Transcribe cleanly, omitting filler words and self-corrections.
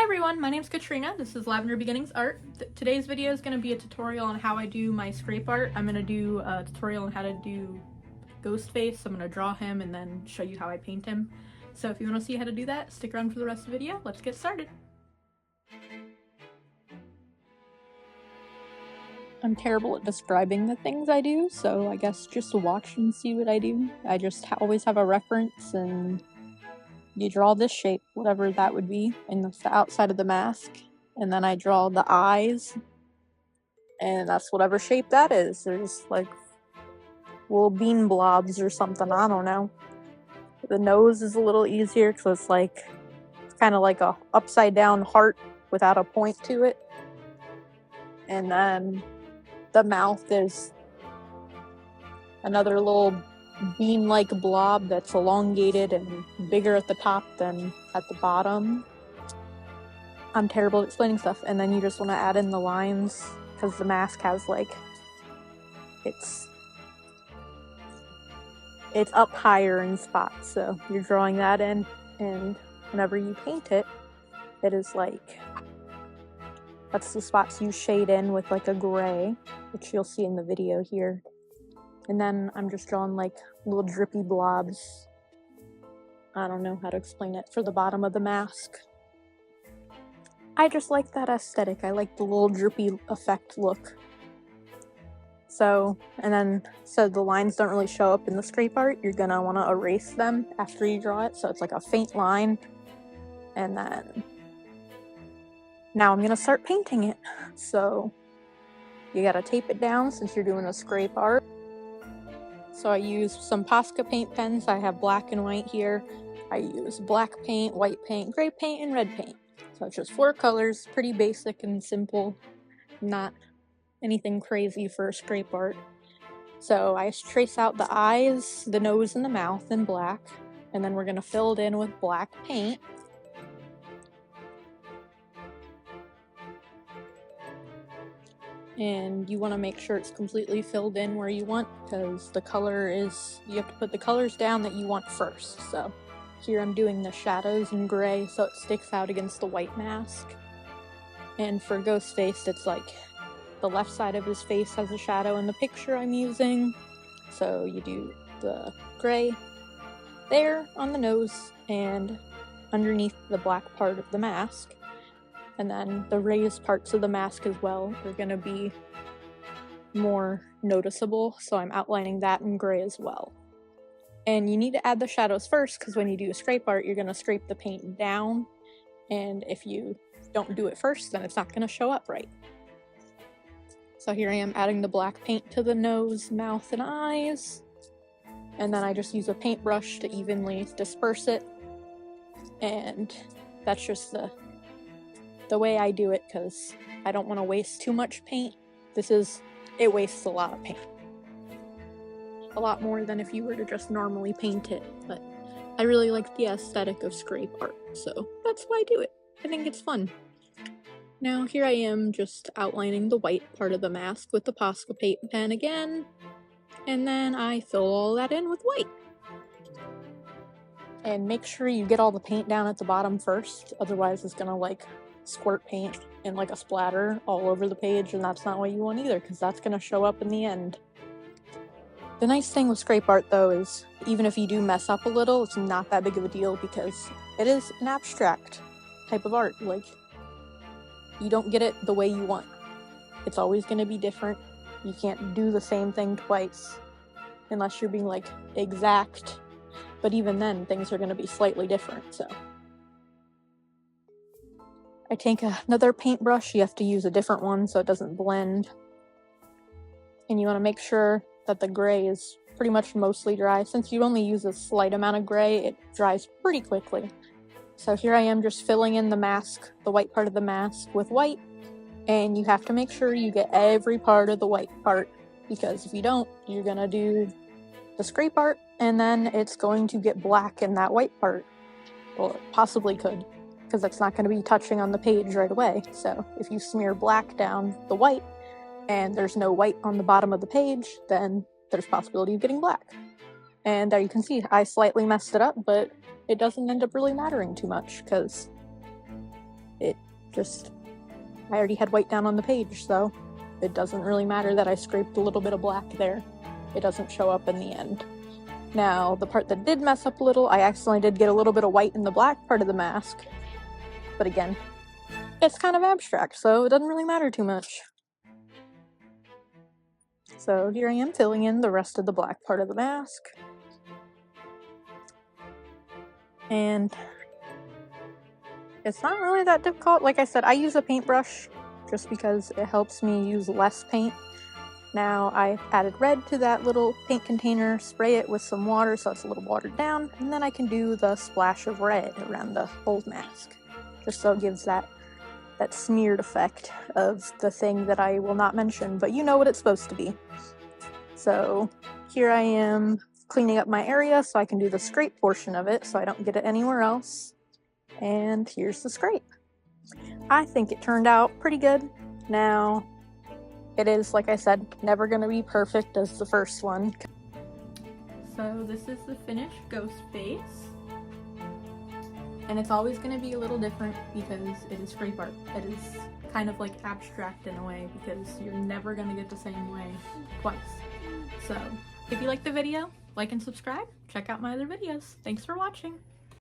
Hi everyone, my name's Katrina. This is Lavender Beginnings Art. Today's video is going to be a tutorial on how I do my scrape art. I'm going to do a tutorial on how to do Ghostface. I'm going to draw him and then show you how I paint him. So if you want to see how to do that, stick around for the rest of the video. Let's get started. I'm terrible at describing the things I do, so I guess just watch and see what I do. I just always have a reference, and you draw this shape, whatever that would be, and that's the outside of the mask. And then I draw the eyes, and that's whatever shape that is. They're just like little bean blobs or something, I don't know. The nose is a little easier because it's like kind of like a upside down heart without a point to it. And then the mouth is another little bean-like blob that's elongated and bigger at the top than at the bottom. I'm terrible at explaining stuff. And then you just want to add in the lines because the mask has like it's up higher in spots, so you're drawing that in, and whenever you paint it, it is like that's the spots you shade in with like a gray, which you'll see in the video here. And then I'm just drawing like little drippy blobs. I don't know how to explain it, for the bottom of the mask. I just like that aesthetic. I like the little drippy effect look. So the lines don't really show up in the scrape art, you're gonna want to erase them after you draw it, so it's like a faint line. And then now I'm gonna start painting it. So you gotta tape it down since you're doing a scrape art. So I use some Posca paint pens. I have black and white here. I use black paint, white paint, gray paint, and red paint. So it's just 4 colors, pretty basic and simple, not anything crazy for a scrape art. So I trace out the eyes, the nose, and the mouth in black, and then we're gonna fill it in with black paint. And you want to make sure it's completely filled in where you want, because you have to put the colors down that you want first. So here I'm doing the shadows in gray so it sticks out against the white mask. And for Ghostface, it's like the left side of his face has a shadow in the picture I'm using. So you do the gray there on the nose and underneath the black part of the mask. And then the raised parts of the mask as well are going to be more noticeable, so I'm outlining that in gray as well. And you need to add the shadows first, because when you do a scrape art, you're going to scrape the paint down, and if you don't do it first, then it's not going to show up right. So here I am adding the black paint to the nose, mouth, and eyes, and then I just use a paintbrush to evenly disperse it, and that's just the way I do it, because I don't want to waste too much paint. It wastes a lot of paint. A lot more than if you were to just normally paint it, but I really like the aesthetic of scrape art, so that's why I do it. I think it's fun. Now here I am just outlining the white part of the mask with the Posca paint pen again, and then I fill all that in with white. And make sure you get all the paint down at the bottom first, otherwise it's gonna like squirt paint and like a splatter all over the page, and that's not what you want either, because that's gonna show up in the end. The nice thing with scrape art though is even if you do mess up a little, it's not that big of a deal, because it is an abstract type of art. Like, you don't get it the way you want. It's always gonna be different. You can't do the same thing twice unless you're being like exact, but even then things are gonna be slightly different. So I take another paintbrush. You have to use a different one so it doesn't blend. And you want to make sure that the gray is pretty much mostly dry. Since you only use a slight amount of gray, it dries pretty quickly. So here I am just filling in the mask, the white part of the mask, with white. And you have to make sure you get every part of the white part, because if you don't, you're going to do the scrape art and then it's going to get black in that white part. Well, it possibly could, because that's not going to be touching on the page right away. So if you smear black down the white and there's no white on the bottom of the page, then there's possibility of getting black. And there you can see I slightly messed it up, but it doesn't end up really mattering too much, because it Just, I already had white down on the page, so it doesn't really matter that I scraped a little bit of black there. It doesn't show up in the end. Now, the part that did mess up a little, I accidentally did get a little bit of white in the black part of the mask. But again, it's kind of abstract, so it doesn't really matter too much. So here I am filling in the rest of the black part of the mask. And it's not really that difficult. Like I said, I use a paintbrush just because it helps me use less paint. Now I've added red to that little paint container, spray it with some water so it's a little watered down, and then I can do the splash of red around the whole mask, just so it gives that smeared effect of the thing that I will not mention, but you know what it's supposed to be. So here I am cleaning up my area so I can do the scrape portion of it so I don't get it anywhere else. And here's the scrape. I think it turned out pretty good. Now, it is, like I said, never going to be perfect as the first one. So this is the finished Ghostface. And it's always going to be a little different because it is scrape art. It is kind of like abstract in a way because you're never going to get the same way twice. So if you liked the video, like and subscribe. Check out my other videos. Thanks for watching.